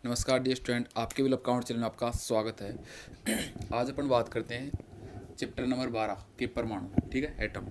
नमस्कार dear student, आपके will account channel में आपका स्वागत है। आज अपन बात करते हैं चैप्टर नंबर 12 के परमाणु, ठीक है, एटम।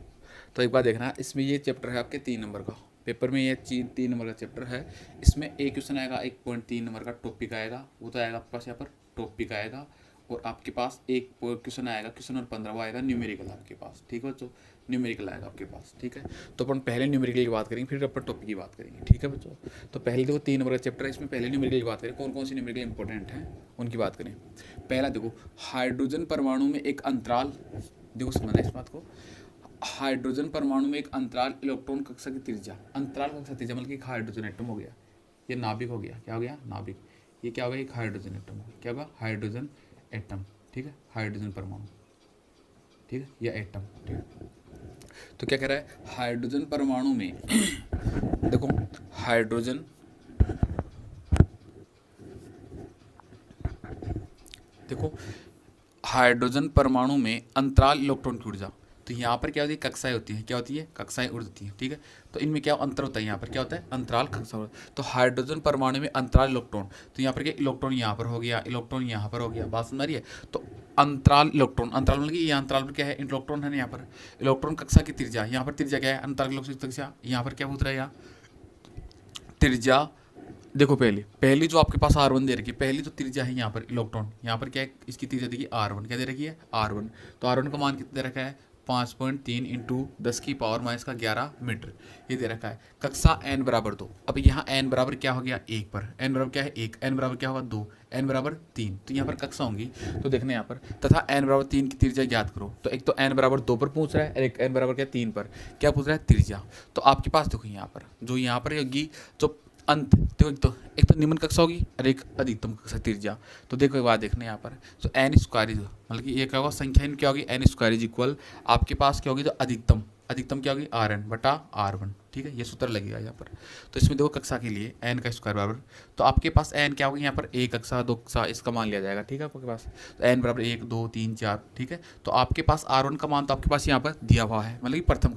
तो एक बार देखना, इसमें ये चैप्टर है आपके 3 नंबर का। पेपर में ये 3 नंबर का चैप्टर है। इसमें एक क्वेश्चन आएगा 1.3 नंबर का, टॉपिक आएगा, वो तो आएगा आपके पास यहाँ पर टॉपिक आएगा। और आपके पास एक क्वेश्चन आएगा, क्वेश्चन नंबर 15 वो आएगा न्यूमेरिकल आपके पास, ठीक है बच्चों, न्यूमेरिकल आएगा आपके पास, ठीक है। तो अपन पहले न्यूमेरिकल की बात करेंगे, फिर अपन टॉपिक की बात करेंगे, ठीक है बच्चों। तो पहले देखो 3 नंबर का चैप्टर है, इसमें पहले न्यूमेरिकल की बात करें, कौन कौन सी न्यूमेरिकल इंपॉर्टेंट हैं उनकी बात करें। पहला देखो, हाइड्रोजन परमाणु में एक अंतराल, देखो समझना इस बात को। हाइड्रोजन परमाणु में एक अंतराल इलेक्ट्रॉन कक्षा की त्रिज्या, अंतराल कक्षा त्रिज्या मतलब कि हाइड्रोजन एटम हो गया, ये नाभिक हो गया, क्या हो गया, नाभिक। ये क्या हो गया, एक हाइड्रोजन एटम हो गया, क्या होगा, हाइड्रोजन एटम, ठीक है, हाइड्रोजन परमाणु, ठीक है, या एटम, ठीक है। तो क्या कह रहा है, हाइड्रोजन परमाणु में देखो, हाइड्रोजन देखो हाइड्रोजन परमाणु में अंतराल इलेक्ट्रॉन की ऊर्जा। तो यहाँ पर क्या होती है, कक्षाएं होती हैं, क्या होती है, कक्षाएं उड़ती हैं, ठीक है। तो इनमें क्या अंतर होता है, यहाँ पर क्या होता है, अंतराल कक्षा। तो हाइड्रोजन परमाणु में अंतराल इलेक्ट्रॉन, तो यहाँ पर क्या, इलेक्ट्रॉन यहाँ पर हो गया, इलेक्ट्रॉन यहाँ पर हो गया, बात समझ रही है। तो अंतराल इलेक्ट्रॉन, अंतराल मतलब कि यहाँ अंतराल पर क्या है, इलेक्ट्रॉन है ना, यहाँ पर इलेक्ट्रॉन कक्षा की त्रिज्या, यहाँ पर त्रिज्या क्या है, अंतराल इलेक्ट्रॉन कक्षा, यहाँ पर क्या पूछ रहा है, यहाँ त्रिज्या। देखो पहली जो आपके पास R1 दे रखी है, पहली तो त्रिज्या है यहाँ पर इलेक्ट्रॉन, यहाँ पर क्या है, इसकी त्रिज्या देखिए R1, क्या दे रखी है, R1। तो R1 का मान कितना दे रखा है, 5.3 इंटू 10⁻⁻11 मीटर, ये दे रखा है। कक्षा n बराबर 2, अब यहाँ n बराबर क्या हो गया, 1 पर, n बराबर क्या है, 1, n बराबर क्या होगा, 2, n बराबर 3, तो यहाँ पर कक्षा होंगी। तो देखना यहाँ पर, तथा n बराबर 3 की त्रिज्या ज्ञात करो। तो एक तो n बराबर 2 पर पूछ रहा है, और एक n बराबर क्या, 3 पर, क्या पूछ रहा है, त्रिज्या। तो आपके पास देखो यहाँ पर जो यहाँ पर होगी, जो अंत देखो, एक तो निम्न कक्षा होगी और एक अधिकतम कक्षा त्रिज्या। तो देखो एक बात देखना यहाँ पर, तो एन स्क्वायर मतलब कि ये क्या होगा, संख्या इन क्या होगी, एन स्क्वायर इज इक्वल, आपके पास क्या होगी, तो अधिकतम, अधिकतम क्या होगी, R n बटा R1, ठीक है, ये सूत्र लगेगा यहाँ पर। तो इसमें देखो कक्षा के लिए n का स्क्वायर बराबर, तो आपके पास n क्या होगी, यहाँ पर एक कक्षा, दो कक्षा, इसका मान लिया जाएगा, ठीक है आपके पास। तो n बराबर 1 2 3 4, ठीक है। तो आपके पास R1 का मान तो आपके पास यहाँ पर दिया हुआ है, मतलब कि प्रथम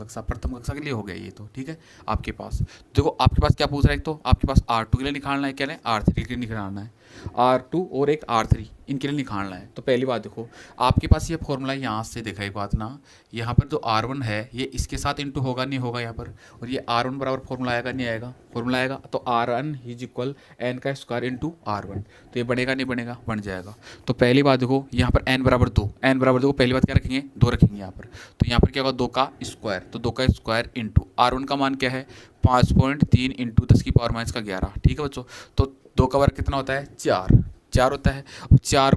कक्षा के लिए हो गया ये, तो ठीक है आपके पास। देखो आपके पास क्या पूछ रहा है, एक तो आपके पास R2 के लिए निकालना है, क्या है, R3 के लिए निकालना है, R2 और एक R3 इनके लिए निकालना है। तो पहली बात देखो, आपके पास ये फॉर्मूला यहाँ से देखा एक बात ना, यहाँ पर जो R1 है ये इसके साथ इंटू होगा नहीं होगा यहाँ पर, और ये R1 बराबर फॉर्मूला आएगा नहीं आएगा, फॉर्मूला आएगा, तो R1 इज इक्वल n का स्क्वायर इंटू R1, तो ये बनेगा नहीं बनेगा, बन जाएगा। तो पहली बात देखो, यहाँ पर n बराबर 2, n बराबर 2, पहली बात क्या रखेंगे, 2 रखेंगे यहाँ पर। तो यहाँ पर क्या होगा, 2 का स्क्वायर, तो 2 का स्क्वायर इंटू R1 का मान क्या है, 5.3 इंटू 10⁻⁻11, ठीक है बच्चों। तो 2 का वर्ग कितना होता है, 4 होता है। और 4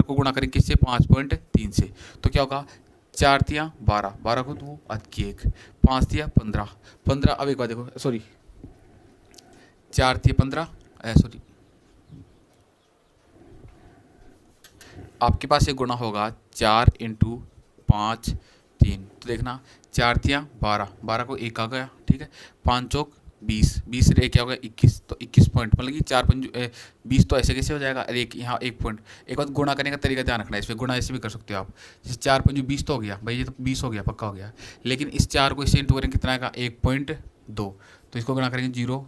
को गुणा करें किससे, 5.3 से, तो क्या होगा, 4 तिया 12, 12 को 2 की 1, 5 तिया 15, 15, अब एक बार देखो, सॉरी 4 तिया 15, सॉरी आपके पास ये गुणा होगा 4 इंटू 5 3, तो देखना 4 तिया 12, 12 को 1 आ गया, ठीक है, 5 चौक 20, 20 से क्या होगा 21, तो 21 पॉइंट, मतलब कि 4 पंज 20, तो ऐसे कैसे हो जाएगा, अरे एक यहाँ 1 पॉइंट। एक बात गुणा करने का तरीका ध्यान रखना है, इसमें गुणा ऐसे भी कर सकते हो आप, जैसे 4 पंज 20 तो हो गया भाई, ये तो 20 हो गया, पक्का हो गया। लेकिन इस 4 को इससे इंटू करेंगे कितना आएगा, 1.2, तो इसको गुणा करेंगे 0।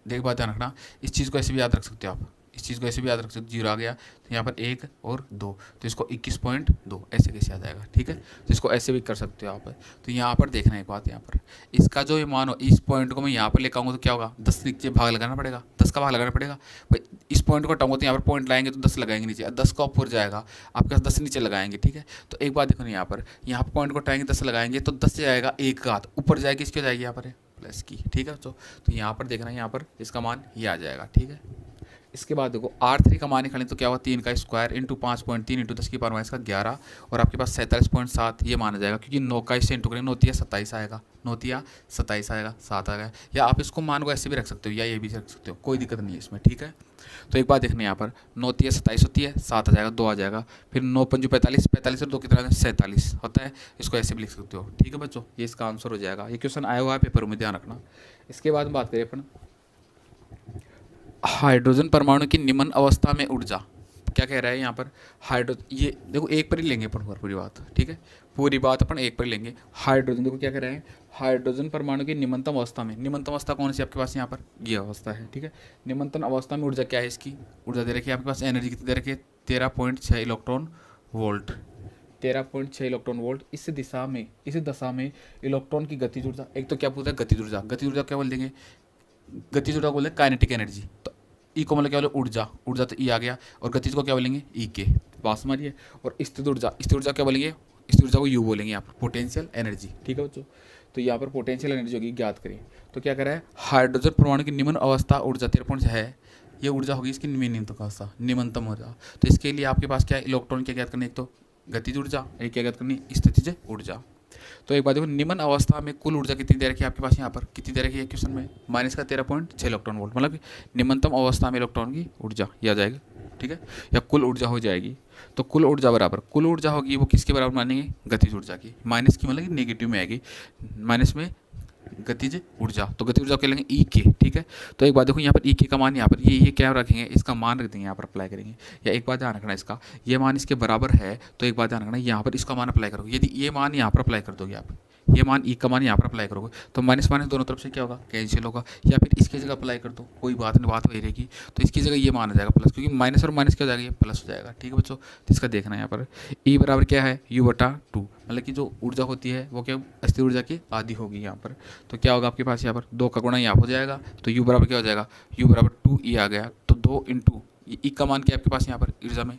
देख बात ध्यान रखना, इस चीज़ को ऐसे भी याद रख सकते हो आप, इस चीज़ को ऐसे भी याद रख सकते हो, 0 आ गया, तो यहाँ पर 1 और 2, तो इसको 21.2 ऐसे कैसे आ जाएगा, ठीक है। तो इसको ऐसे भी कर सकते हो आप। तो यहाँ पर देखना एक बात, यहाँ पर इसका जो ये मान हो, इस पॉइंट को मैं यहाँ पर लेकर आऊँगा तो क्या होगा, 10 नीचे भाग लगाना पड़ेगा, 10 का भाग लगाना पड़ेगा भाई। इस पॉइंट को हटाऊंगा तो यहाँ पर पॉइंट लाएंगे तो 10 लगाएंगे नीचे, 10 का ऊपर जाएगा, आपके पास 10 नीचे लगाएंगे, ठीक है। तो एक बात देखो ना, यहाँ पर पॉइंट को हटाएंगे 10 लगाएंगे तो 10 जाएगा, एक का हाथ ऊपर जाएगी, इसकी जाएगी यहाँ पर प्लस की, ठीक है। तो यहाँ पर देखना, यहाँ पर इसका मान ये आ जाएगा, ठीक है। इसके बाद देखो R3 का मान निकालें तो क्या होगा, 3 का स्क्वायर इंटू 5.3 इंटू 10⁻⁻11, और आपके पास 47.7 ये माना जाएगा, क्योंकि 9 का इससे इंटू करेंगे 9 तिया 27 आएगा, 9 तिया 27 आएगा, 7 आ गया। या आप इसको मान को ऐसे भी रख सकते हो, या ये भी रख सकते हो, कोई दिक्कत नहीं है इसमें, ठीक है। तो एक बात देखना, यहाँ पर 9 तिया 27 होती है, 7 आ जाएगा, 2 आ जाएगा, फिर 9 पंजू 45, 45 और 2 कितना 47 होता है, इसको ऐसे भी लिख सकते हो, ठीक है बच्चों। ये इसका आंसर हो जाएगा, ये क्वेश्चन आया हुआ है पेपर में, ध्यान रखना। इसके बाद बात करें अपन हाइड्रोजन परमाणु की निम्न अवस्था में ऊर्जा, क्या कह रहा है यहाँ पर ये देखो एक पर ही लेंगे अपन पूरी बात, ठीक है, पूरी बात अपन एक पर लेंगे। हाइड्रोजन देखो क्या कह रहे हैं, हाइड्रोजन परमाणु की निम्नतम अवस्था में, निम्नतम अवस्था कौन सी आपके पास यहाँ पर, ये अवस्था है, ठीक है। निम्नतम अवस्था में ऊर्जा क्या है इसकी, ऊर्जा दे रखी है आपके पास, एनर्जी कितनी दे रखी है, 13.6 इलेक्ट्रॉन वोल्ट, 13.6 इलेक्ट्रॉन वोल्ट। इस दशा में इलेक्ट्रॉन की गतिज ऊर्जा, एक तो क्या पूछता है गतिज ऊर्जा, गतिज ऊर्जा क्या बोल देंगे, गतिज ऊर्जा बोलते हैं काइनेटिक एनर्जी, तो ई को मतलब क्या बोले ऊर्जा, ऊर्जा तो ई आ गया, और गतिज को क्या बोलेंगे ई के, बात समझिए। और स्थिर ऊर्जा क्या बोलेंगे, स्थिर ऊर्जा को यू बोलेंगे यहाँ पर, पोटेंशियल एनर्जी, ठीक है बच्चों। तो यहाँ पर पोटेंशियल एनर्जी होगी, ज्ञात करिए। तो क्या कह रहा है, हाइड्रोजन परमाणु की निम्न अवस्था ऊर्जा 13 है, ये ऊर्जा होगी इसकी निम्नतम अवस्था, निम्नतम ऊर्जा। तो इसके लिए आपके पास क्या है, इलेक्ट्रॉन क्या ज्ञात करनी, एक तो गतिज ऊर्जा, एक क्या ज्ञात करनी, स्थितिज ऊर्जा। तो एक बात देखो, निम्न अवस्था में कुल ऊर्जा कितनी दे रखी है आपके पास यहाँ पर, कितनी दे रखी है क्वेश्चन में, माइनस का 13.6 इलेक्ट्रॉन वोल्ट, मतलब निम्नतम अवस्था में इलेक्ट्रॉन की ऊर्जा ये आ जाएगी, ठीक है, या कुल ऊर्जा हो जाएगी। तो कुल ऊर्जा बराबर, कुल ऊर्जा होगी वो किसके बराबर मानेंगे, गतिज ऊर्जा की, माइनस की मतलब नेगेटिव में आएगी, माइनस में गतिज ऊर्जा, तो गतिज ऊर्जा क्या लेंगे ई के, ठीक है। तो एक बात देखो यहाँ पर ई के का मान यहाँ पर ये क्या रखेंगे, इसका मान रख देंगे यहाँ पर अप्लाई करेंगे, या एक बात ध्यान रखना इसका, ये मान इसके बराबर है, तो एक बात ध्यान रखना यहाँ पर इसका मान अप्लाई करोगे, यदि ये मान यहाँ पर अप्लाई कर दोगे आप, ये मान ई का मान यहाँ पर अप्लाई करोगे तो माइनस माइनस दोनों तरफ से क्या होगा, कैंसिल होगा, या फिर इसकी जगह अप्लाई कर दो, कोई बात नहीं, बात वही रहेगी। तो इसकी जगह ये मान आ जाएगा प्लस, क्योंकि माइनस और माइनस क्या हो जाएगा, ये प्लस हो जाएगा, ठीक है बच्चों। तो इसका देखना है यहाँ पर ई बराबर क्या है, U/2, मतलब कि जो ऊर्जा होती है वो क्या स्थिर ऊर्जा की आधी होगी यहाँ पर। तो क्या होगा आपके पास यहाँ पर 2 का गुणा यहाँ हो जाएगा, तो U बराबर क्या हो जाएगा, U बराबर 2E आ गया, तो 2 इंटू ई का मान क्या आपके पास यहाँ पर ऊर्जा में,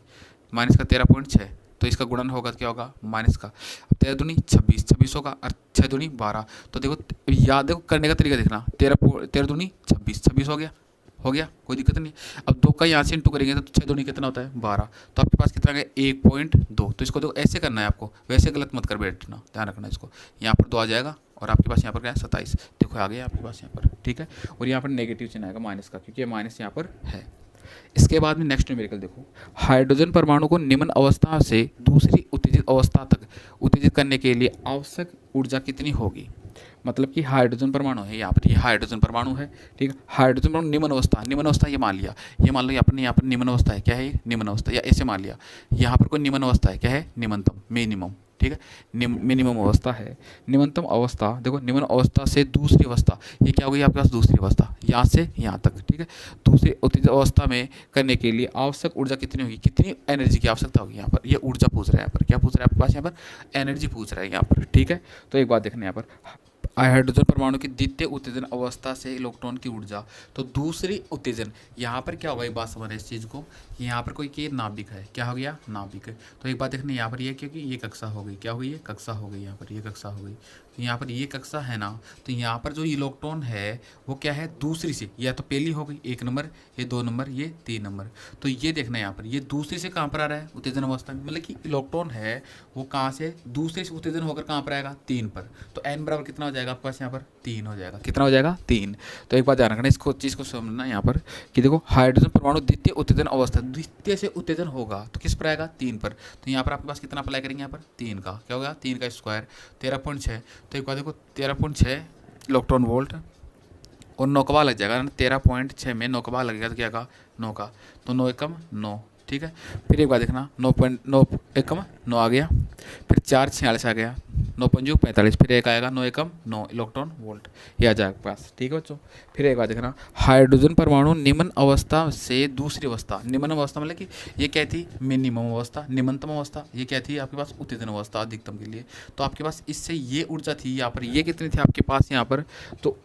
माइनस का 13.6, तो इसका गुणन होगा तो क्या होगा, माइनस का 13 दूनी 26 होगा, और 6 दूनी 12। तो देखो याद, देखो करने का तरीका देखना, 13 दूनी 26 हो गया, कोई दिक्कत नहीं। अब 2 का यहाँ से इंटू करेंगे तो 6 दूनी कितना होता है 12, तो आपके पास कितना है 1.2। तो इसको देखो ऐसे करना है आपको, वैसे गलत मत कर बैठना, ध्यान रखना इसको, यहाँ पर 2 आ जाएगा, और आपके पास यहाँ पर क्या है 27, देखो आ गया आपके पास यहाँ पर, ठीक है। और यहाँ पर नेगेटिव चिन्ह आएगा माइनस का, क्योंकि ये माइनस यहाँ पर है। इसके बाद में नेक्स्ट न्यूमेरिकल देखो, हाइड्रोजन परमाणु को निम्न अवस्था से दूसरी उत्तेजित अवस्था तक उत्तेजित करने के लिए आवश्यक ऊर्जा कितनी होगी, मतलब कि हाइड्रोजन परमाणु है यहाँ पर, ये हाइड्रोजन परमाणु है, ठीक है। हाइड्रोजन परमाणु निम्न अवस्था ये मान लिया, ये मान लो यहाँ पर निम्न अवस्था है, क्या है ये निम्न अवस्था, या ऐसे मान लिया यहाँ पर कोई निम्न अवस्था है, क्या है निम्नतम, मिनिमम, ठीक है, मिनिमम अवस्था है। निम्नतम अवस्था देखो, निम्न अवस्था से दूसरी अवस्था, ये क्या होगी आपके पास दूसरी अवस्था, यहाँ से यहाँ तक, ठीक है। दूसरी उत्तेजित अवस्था में करने के लिए आवश्यक ऊर्जा कितनी होगी, कितनी एनर्जी की आवश्यकता होगी, यहाँ पर ये ऊर्जा पूछ रहा है, यहाँ पर क्या पूछ रहा है आपके पास, यहाँ पर एनर्जी पूछ रहा है यहाँ पर, ठीक है। तो एक बात देखना यहाँ पर, हाइड्रोजन परमाणु की द्वितीय उत्तेजन अवस्था से इलेक्ट्रॉन की ऊर्जा, तो दूसरी उत्तेजन यहाँ पर क्या होगा, एक बात समझ रहे इस चीज़ को, यहाँ पर कोई के नाभिक है, क्या हो गया नाभिक है। तो एक बात देखना यहाँ पर ये, क्योंकि ये कक्षा हो गई, क्या हो गई ये कक्षा हो गई, यहाँ पर ये कक्षा हो गई, तो यहाँ पर ये कक्षा है ना, तो यहाँ पर जो इलेक्ट्रॉन है वो क्या है दूसरी से, या तो पहली हो गई 1 नंबर, ये 2 नंबर, ये 3 नंबर। तो ये देखना यहाँ पर ये दूसरी से कहाँ पर आ रहा है उत्तेजन अवस्था में, मतलब कि इलेक्ट्रॉन है वो कहाँ से दूसरे से उत्तेजन होकर कहाँ पर आएगा 3 पर। तो n बराबर कितना हो जाएगा आपके पास यहाँ पर 3 हो जाएगा, कितना हो जाएगा 3। तो एक बात ध्यान रखना, इसको चीज़ को समझना यहाँ पर कि देखो हाइड्रोजन परमाणु द्वितीय उत्तेजन अवस्था, द्वितीय से उत्तेजन होगा तो किस पर आएगा 3 पर। तो यहाँ पर आपके पास कितना अप्लाई करेंगे यहाँ पर 3 का, क्या होगा 3 का स्क्वायर 13.6। तो एक बात देखो 13.6 इलेक्ट्रॉन वोल्ट, और 9 का भाग लग जाएगा, 13.6 में 9 का भाग लगेगा तो क्या होगा 9 का, तो 9 एकम 9, ठीक है। फिर एक बार देखना 9.9 एकम 9 आ गया, फिर 4 46 आ गया, 9 पंजू 45, फिर एक आएगा 9 एकम 9 इलेक्ट्रॉन वोल्ट, ये आ जाएगा पास, ठीक है बच्चों। फिर एक बार देखना, हाइड्रोजन परमाणु निम्न अवस्था से दूसरी अवस्था, निम्न अवस्था मतलब कि ये क्या थी मिनिमम अवस्था, निम्नतम अवस्था ये क्या थी आपके पास उत्तेजन अवस्था अधिकतम के लिए। तो आपके पास इससे ये ऊर्जा थी यहाँ पर, ये कितनी थी आपके पास यहाँ पर, तो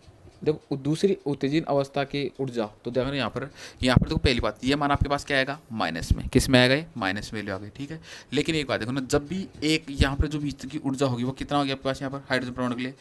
देखो दूसरी उत्तेजित अवस्था की ऊर्जा, तो देखो यहाँ पर देखो पहली बात ये मान आपके पास क्या आएगा माइनस में, किस में आएगा ये माइनस वैल्यू आ गई, ठीक है। लेकिन एक बात देखो ना, जब भी एक यहाँ पर जो बीच की ऊर्जा होगी वो कितना होगी आपके पास यहाँ पर हाइड्रोजन परमाणु के लिए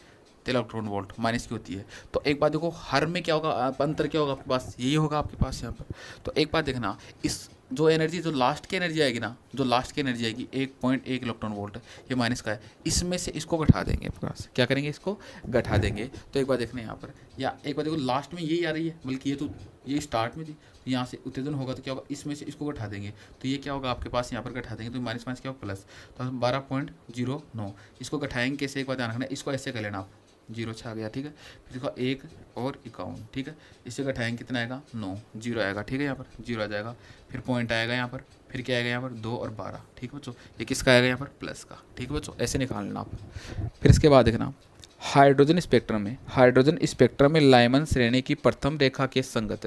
13 इलेक्ट्रॉन वोल्ट माइनस की होती है। तो एक बात देखो हर में क्या होगा अंतर क्या होगा आपके पास, यही होगा आपके पास यहाँ पर। तो एक बात देखना, इस जो एनर्जी जो लास्ट की एनर्जी आएगी ना, जो लास्ट की एनर्जी आएगी 1.1 इलेक्ट्रॉन वोल्ट, ये माइनस का है, इसमें से इसको घटा देंगे आपके पास, क्या करेंगे इसको घटा देंगे। तो एक बार देखना यहाँ पर, या एक बार देखो लास्ट में यही आ रही है, बल्कि ये तो ये स्टार्ट में थी, तो यहाँ से उत्तेजन होगा तो क्या होगा इसमें से इसको घटा देंगे, तो ये क्या होगा आपके पास यहाँ पर घटा देंगे, तो माइनस क्या होगा प्लस, तो 12.09 इसको घटाएंगे कैसे, एक बार ध्यान रखना, इसको ऐसे कर लेना आप 0 6 आ गया, ठीक है। फिर देखो 1 और 51, ठीक है। इससे घटाएंगे कितना आएगा 9, 0 आएगा, ठीक है। यहाँ पर 0 आ जाएगा, फिर पॉइंट आएगा यहाँ पर, फिर क्या आएगा यहाँ पर 2 और 12, ठीक है बच्चों। ये किसका आएगा यहाँ पर प्लस का, ठीक है बच्चों। ऐसे निकाल लेना आप। फिर इसके बाद देखना हाइड्रोजन स्पेक्ट्रम में लाइमन श्रेणी की प्रथम रेखा के संगत।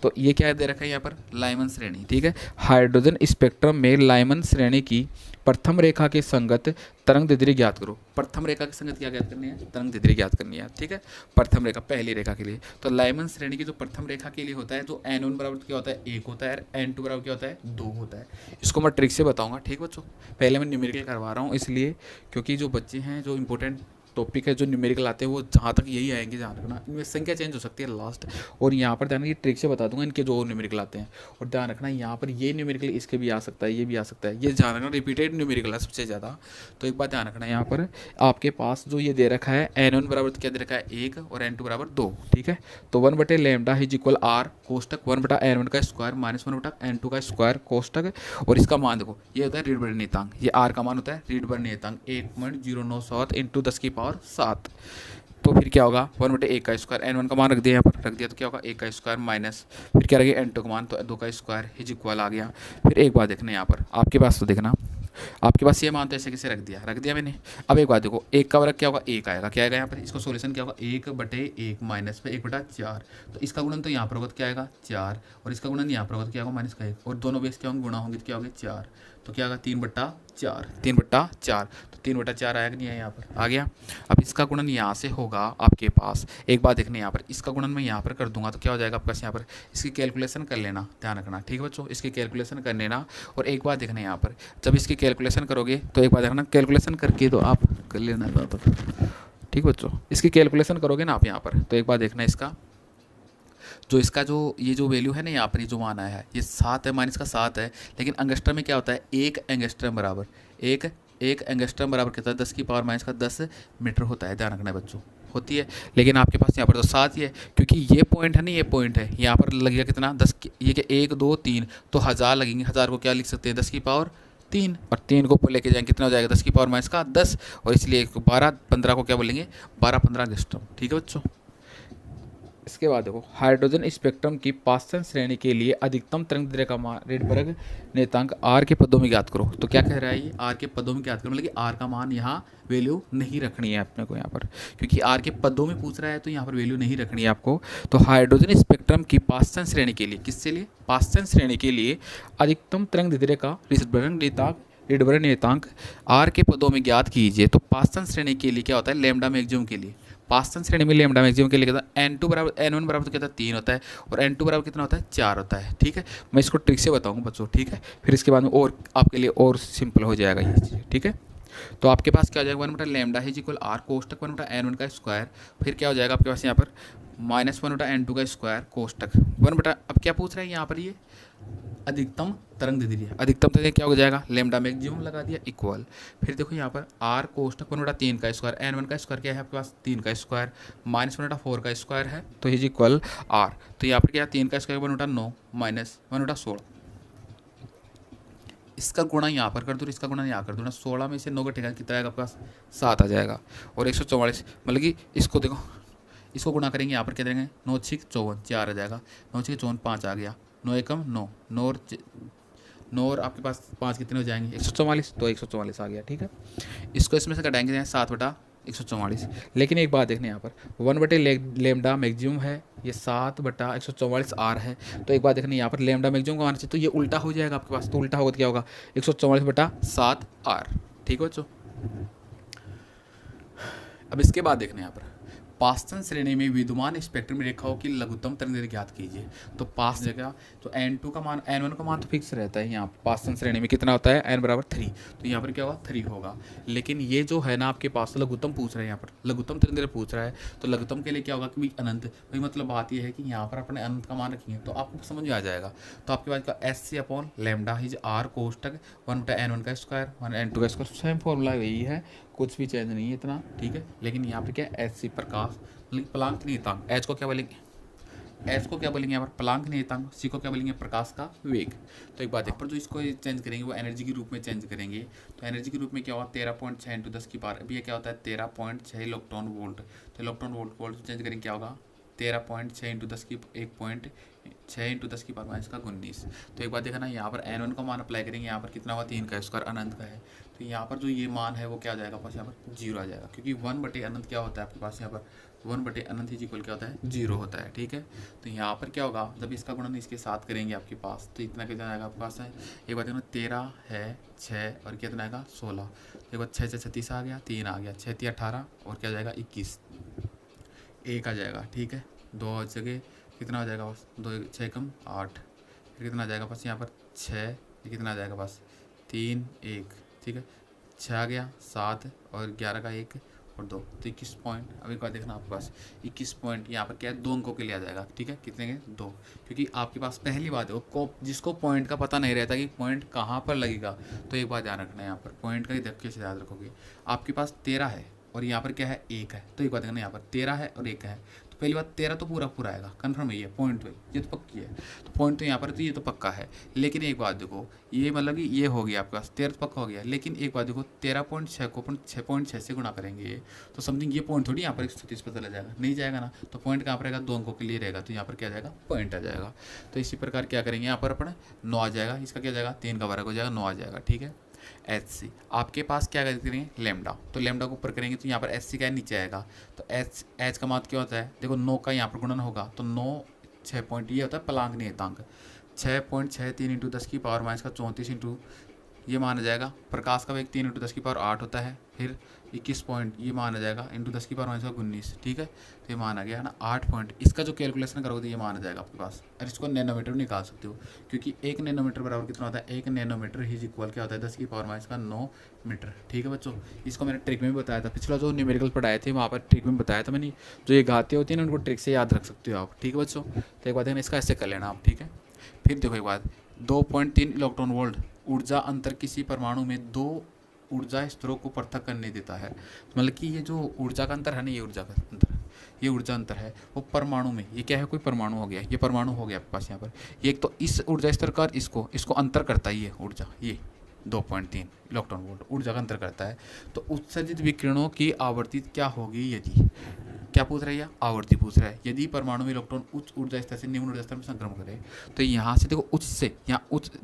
तो ये क्या दे रखा है यहाँ पर लाइमन श्रेणी, ठीक है। हाइड्रोजन स्पेक्ट्रम में लाइमन श्रेणी की प्रथम रेखा के संगत तरंग दैर्ध्य ज्ञात करो। प्रथम रेखा की संगत क्या ज्ञात करनी है, तरंग दैर्ध्य ज्ञात करनी है, ठीक है। प्रथम रेखा पहली रेखा के लिए तो लाइमन श्रेणी की जो प्रथम रेखा के लिए होता है तो n1 बराबर क्या होता है 1 होता है, n2 बराबर क्या होता है 2 होता है। इसको मैं ट्रिक से बताऊंगा, ठीक बच्चों। पहले मैं न्यूमेरिकल करवा रहा हूँ इसलिए, क्योंकि जो बच्चे हैं जो इंपॉर्टेंट टॉपिक है जो न्यूमेरिकल आते हैं वो जहाँ तक यही आएंगे, ध्यान रखना। इनमें संख्या चेंज हो सकती है लास्ट, और यहाँ पर ध्यान, ये ट्रिक से बता दूंगा इनके जो न्यूमेरिकल आते हैं। और ध्यान रखना यहाँ पर ये न्यूमेरिकल इसके भी आ सकता है, ये भी आ सकता है, ये ध्यान रखना। रिपीटेड न्यूमेरिकल है सबसे ज़्यादा। तो एक बात ध्यान रखना, यहाँ पर आपके पास जो ये दे रखा है n1 बराबर क्या दे रखा है 1 और n2 बराबर 2, ठीक है। तो 1/λ इज इक्वल आर कोष्टक 1/n1 का स्क्वायर माइनस 1/n2 का स्क्वायर कोष्टक। और इसका मान देखो ये होता है रीड बड़े नियतांक, ये आर का मान होता है रीड बड़े नियतांक 1.097 इंटू 10⁻7। तो फिर क्या होगा 1/1 का स्क्वायर, n1 का मान रख दिया यहाँ पर, रख दिया तो क्या होगा 1 का स्क्वायर माइनस फिर क्या रहेगा n2 का मान, तो 2 का स्क्वायर इज इक्वल आ गया। फिर एक बात देखना यहाँ पर आपके पास, तो देखना आपके पास ये मान तो ऐसे कैसे रख दिया मैंने। अब एक बात देखो 1 का वर्ग क्या होगा 1 आएगा, क्या आएगा यहाँ पर, इसको सोल्यूशन क्या होगा 1/1 माइनस पे 1/4। तो इसका गुणन तो यहाँ पर होगा क्या आएगा 4, और इसका गुणन यहाँ पर होगा क्या होगा माइनस का 1, और दोनों बेस क्या होंगे गुणा होंगे तो क्या होंगे 4। तो क्या आएगा 3/4, 3/4। तो 3/4 आया कि नहीं है यहाँ पर, आ गया। अब इसका गुणन यहाँ से होगा आपके पास, एक बात देखने यहाँ पर, इसका गुणन मैं यहाँ पर कर दूंगा तो क्या हो जाएगा आपके पास यहाँ पर, इसकी कैलकुलेशन कर लेना, ध्यान रखना, ठीक है बच्चों। इसकी कैलकुलेशन कर लेना। और एक बात देखना यहाँ पर, जब इसकी कैलकुलेशन करोगे तो एक बात देखना, कैलकुलेशन करके तो आप कर लेना यहाँ पर, ठीक बच्चों। इसकी कैलकुलेशन करोगे ना आप यहाँ पर, तो एक बात देखना इसका जो ये जो वैल्यू है ना यहाँ पर, ये जो मान आया है ये 7 है, माइनस का 7 है। लेकिन एंगस्ट्रम में क्या होता है 1 एंगस्ट्रम बराबर एक एंगस्ट्रम बराबर कितना है 10⁻10 मीटर होता है, ध्यान रखना है बच्चों, होती है। लेकिन आपके पास यहाँ पर तो 7 ही है, क्योंकि ये पॉइंट है ना, ये पॉइंट है, यहाँ पर लगेगा कितना 10, ये क्या 1 2 3 तो 1000 लगेंगे। 1000 को क्या लिख सकते हैं 10⁻3, और 3 को ऊपर लेके जाएंगे कितना हो जाएगा 10⁻10, और इसलिए 12 15 को क्या बोलेंगे 12-15 एंगस्ट्रम, ठीक है बच्चों। इसके बाद देखो हाइड्रोजन स्पेक्ट्रम की पास्टन श्रेणी के लिए अधिकतम तरंग दैर्ध्य का मान रेडबर्ग नियतांक आर के पदों में ज्ञात करो। तो क्या कह रहा है ये आर के पदों में ज्ञात करो, मतलब कि आर का मान यहाँ वैल्यू नहीं रखनी है अपने को यहाँ पर, क्योंकि आर के पदों में पूछ रहा है तो यहाँ पर वैल्यू नहीं रखनी है आपको। तो हाइड्रोजन स्पेक्ट्रम की पास्टन श्रेणी के लिए, किसके लिए पास्टन श्रेणी के लिए अधिकतम तरंग दैर्ध्य का रेडबर्ग नियतांक आर के पदों में ज्ञात कीजिए। तो पास्टन श्रेणी के लिए क्या होता है लैम्डा मैक्सिमम के लिए, पास्टन श्रेणी में लैम्डा मैक्सिमम के लिए कहता है n2 बराबर n1 बराबर तो कहता है 3 होता है, और n2 बराबर कितना होता है 4 होता है, ठीक है। मैं इसको ट्रिक से बताऊंगा बच्चों, ठीक है। फिर इसके बाद में और आपके लिए और सिंपल हो जाएगा ये चीज़, ठीक है। तो आपके पास क्या हो जाएगा 1/λ इज इक्वल आर कोष्टक 1/n1 का स्क्वायर, फिर क्या हो जाएगा आपके पास यहाँ पर -1/n2 का स्क्वायर कोष्टक 1 अब क्या पूछ रहा है यहाँ पर ये अधिकतम तरंग दैर्ध्य, अधिकतम तरंग क्या हो जाएगा लैम्डा मैक्सिमम लगा दिया इक्वल। फिर देखो यहाँ पर आर कोष्टक 1/3 का स्क्वायर, n1 का स्क्वायर क्या है आपके पास 3 का स्क्वायर -1/4 का स्क्वायर है, तो इज इक्वल आर। तो यहाँ पर क्या 3 का स्क्वायर 1/9 माइनस 1/16, इसका गुणा यहाँ पर कर दो, इसका गुणा यहाँ कर दो ना, 16 में से 9 का ठेका कितना आएगा आपके पास 7 आ जाएगा, और 144 मतलब कि इसको देखो इसको गुणा करेंगे यहाँ पर क्या देंगे 9 6 54 4 आ जाएगा, 9 6 54 5 आ गया, 9 एकम 9 और आपके पास 5 कितने हो जाएंगे 144, तो 144 आ गया, ठीक है। इसको इसमें से घटाएंगे 7/144। लेकिन एक बात देखने यहाँ पर 1/λ मैक्सिमम है, ये 7/144 आर है। तो एक बात देखने यहाँ पर लैम्डा मैक्सिमम का आना चाहिए, तो ये उल्टा हो जाएगा आपके पास, तो उल्टा होगा तो क्या होगा 144/7 आर, ठीक है बच्चों। अब इसके बाद देखने यहाँ पर पास्टन श्रेणी में विद्यमान स्पेक्ट्रम रेखाओं की लघुत्तम तरंग दैर्ध्य ज्ञात कीजिए। तो पास जगह तो n2 का मान n1 का मान तो फिक्स रहता है, यहाँ पास्टन श्रेणी में कितना होता है n बराबर 3, तो यहाँ पर क्या होगा 3 होगा। लेकिन ये जो है ना आपके पास लघुत्तम पूछ रहा है, यहाँ पर लघुत्तम तरंग दैर्ध्य पूछ रहा है, तो लघुत्तम के लिए क्या होगा कि अनंत, भाई मतलब बात यह है कि यहाँ पर अपने अनंत का मान रखेंगे तो आपको समझ में आ जाएगा। तो आपके पास का SC/λ इज आर कोष्टक 1/n1 का स्क्वायर 1/n2 का स्क्वायर, सेम फॉर्मूला यही है, कुछ भी चेंज नहीं है इतना, ठीक है। लेकिन यहाँ पर क्या SC प्रकाश प्लांक नियतांक, एच को क्या बोलेंगे एच को क्या बोलेंगे यहाँ पर प्लांक नियतांक, सी को क्या बोलेंगे प्रकाश का वेग। तो एक बात है पर जो इसको चेंज करेंगे वो एनर्जी के रूप में चेंज करेंगे। तो एनर्जी के रूप में क्या होगा 13.6 इंटू 10 की पावर, अभी ये क्या होता है 13.6 इलेक्ट्रॉन वोल्ट। तो इलेक्ट्रॉन वोल्ट चेंज करेंगे क्या होगा 13.6 इंटू 10 की 1.6 इंटू 10 की पावर माइनस का 19। तो एक बात देखा ना यहाँ पर n1 का मान अप्लाई करेंगे, यहाँ पर कितना हुआ 3 का स्क्वायर अनंत का है। तो यहाँ पर जो ये मान है वो क्या आ जाएगा पास यहाँ पर 0 आ जाएगा, क्योंकि 1 अनंत क्या होता है आपके पास यहाँ पर 1 अनंत इज इक्वल क्या होता है 0 होता है। ठीक है, तो यहाँ पर क्या होगा जब इसका गुणन इसके साथ करेंगे आपके पास तो इतना कितना आएगा आपके पास है, एक बात देखना 13 है 6 और कितना आएगा 16। एक बार 6 से 36 आ गया, 3 आ गया, 6 3 18 और क्या जाएगा 21, 1 आ जाएगा। ठीक है, 2 जगह कितना हो जाएगा बस 2 6 कम 8, फिर कितना आ जाएगा बस यहाँ पर 6, ये कितना आ जाएगा बस 3 1। ठीक है, 6 आ गया 7 और 11 का 1 और 2 तो 21 पॉइंट। अभी एक बार देखना आपके पास 21 पॉइंट यहाँ पर क्या है 2 अंकों के लिए आ जाएगा। ठीक है, कितने के 2, क्योंकि आपके पास पहली बात है वो जिसको पॉइंट का पता नहीं रहता कि पॉइंट कहाँ पर लगेगा, तो एक बात ध्यान रखना है यहाँ पर पॉइंट का ही कैसे याद रखोगे। आपके पास 13 है और यहाँ पर क्या है 1 है, तो एक बात देखना यहाँ पर 13 है और 1 है, तो पहली बात 13 तो पूरा पूरा आएगा कन्फर्म है, ये पॉइंट तो ये तो पक्की है, तो पॉइंट तो यहाँ पर तो ये तो पक्का है। लेकिन एक बात देखो ये मतलब कि ये हो गया आपके पास 13 तो पक्का हो गया, लेकिन एक बात देखो 13.6 को 6.6 से गुणा करेंगे तो समथिंग ये पॉइंट थोड़ी यहाँ पर 130 पर चला जाएगा, नहीं जाएगा ना। तो पॉइंट कहाँ पर रहेगा 2 अंकों के लिए रहेगा, तो यहाँ पर क्या जाएगा पॉइंट आ जाएगा। तो इसी प्रकार क्या करेंगे यहाँ पर अपन 9 आ जाएगा, इसका क्या जाएगा 3 का वर्ग हो जाएगा 9 आ जाएगा। ठीक है, एच सी आपके पास क्या करेंगे लेमडा, तो लेमडा को ऊपर करेंगे तो यहाँ पर एच सी क्या है नीचे आएगा। तो एच का मान क्या होता है देखो 9 का यहाँ पर गुणन होगा तो 9 6 पॉइंट ये होता है प्लांक नियतांक 6.63 इंटू 10 की पावर माइनस का 34 इंटू ये मान आ जाएगा। प्रकाश का वेग 3 इंटू 10 की पावर 8 होता है, फिर 21 पॉइंट ये मान आ जाएगा इंटू 10 की पावर माइनस का 19। ठीक है, तो ये मान आ गया है ना 8 पॉइंट। इसका जो कैलकुलेशन करोगे तो ये मान आ जाएगा आपके पास, और इसको नैनोमीटर में निकाल सकते हो, क्योंकि 1 नैनोमीटर बराबर कितना होता है 1 नैनोमीटर इज इक्वल क्या होता है 10 की पावर माइनस का 9 मीटर। ठीक है बच्चों, इसको मैंने ट्रिक में भी बताया था, पिछला जो न्यूमेरिकल पढ़ाए थे वहाँ पर ट्रिक में बताया था मैंने। जो ये घाते होती है ना उनको ट्रिक से याद रख सकते हो आप। ठीक है बच्चों, तो एक बात है इसका ऐसे कर लेना आप। ठीक है, फिर देखो एक बात 2.3 इलेक्ट्रॉन वोल्ट ऊर्जा अंतर किसी परमाणु में 2 ऊर्जा स्तरों को पृथक करने देता है। मतलब कि ये जो ऊर्जा का अंतर है ना, ये ऊर्जा का अंतर, ये ऊर्जा अंतर है वो परमाणु में, ये क्या है कोई परमाणु हो गया, ये परमाणु हो गया आपके पास यहाँ पर, ये एक तो इस ऊर्जा स्तर का इसको अंतर करता है ये ऊर्जा, ये 2.3 इलेक्ट्रॉन वोल्ट ऊर्जा का अंतर करता है। तो उत्सर्जित विकिरणों की आवृत्ति क्या होगी, यदि क्या पूछ रहा है, यह आवृत्ति पूछ रहा है। यदि परमाणु में इलेक्ट्रॉन उच्च ऊर्जा स्तर से निम्न ऊर्जा स्तर में संक्रमण करे, तो यहाँ से देखो उच्च से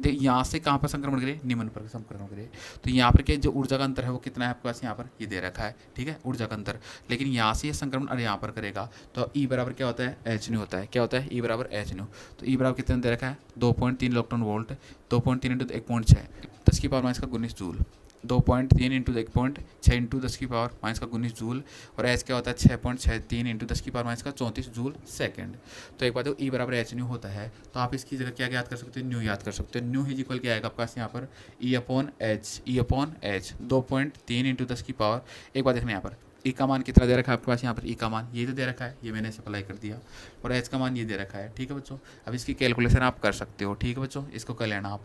यहाँ से कहाँ पर संक्रमण करे, निम्न पर संक्रमण करे। तो यहाँ पर क्या जो ऊर्जा का अंतर है वो कितना है आपके पास, यहाँ पर ये दे रखा है। ठीक है, ऊर्जा का अंतर, लेकिन यहाँ से ये संक्रमण अरे यहाँ पर करेगा तो ई बराबर क्या होता है एच न्यू होता है। क्या होता है ई बराबर एच न्यू। तो ई बराबर कितना दे रखा है 2.3 इलेक्ट्रॉन वोल्ट, 2.3 इंटू 1.6 10 की पावर माइनस का 19 जूल, 2.3 इंटू 1.6 इंटू 10 की पावर माइनस का 19 जूल, और एच क्या होता है 6.63 इंटू 10 की पावर माइनस का 34 जूल सेकंड। तो एक बात है ई बराबर एच न्यू होता है, तो आप इसकी जगह क्या याद कर सकते हो न्यू याद कर सकते हो। न्यू इज इक्वल क्या आएगा आपके पास यहाँ पर ई अपॉन एच 2.3 इंटू 10 की पावर। एक बात देखना यहाँ पर ई का मान कितना दे रखा है आपके पास, यहाँ पर ई का मान ये तो दे रखा है, ये मैंने इसे अप्लाई कर दिया, और एच का मान ये दे रखा है। ठीक है बच्चों, अब इसकी कैलकुलेशन आप कर सकते हो। ठीक है बच्चों, इसको कर लेना आप।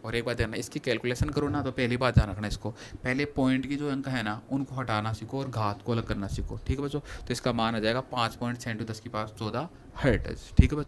और एक बात ध्यान, इसकी कैलकुलेशन करो ना तो पहली बात ध्यान रखना, इसको पहले पॉइंट की जो अंक है ना उनको हटाना सीखो और घात को अलग करना सीखो। ठीक है बच्चों, तो इसका मान आ जाएगा 5.6 इंटू 10 की पावर 14 हर्ट्ज। ठीक है बच्चों।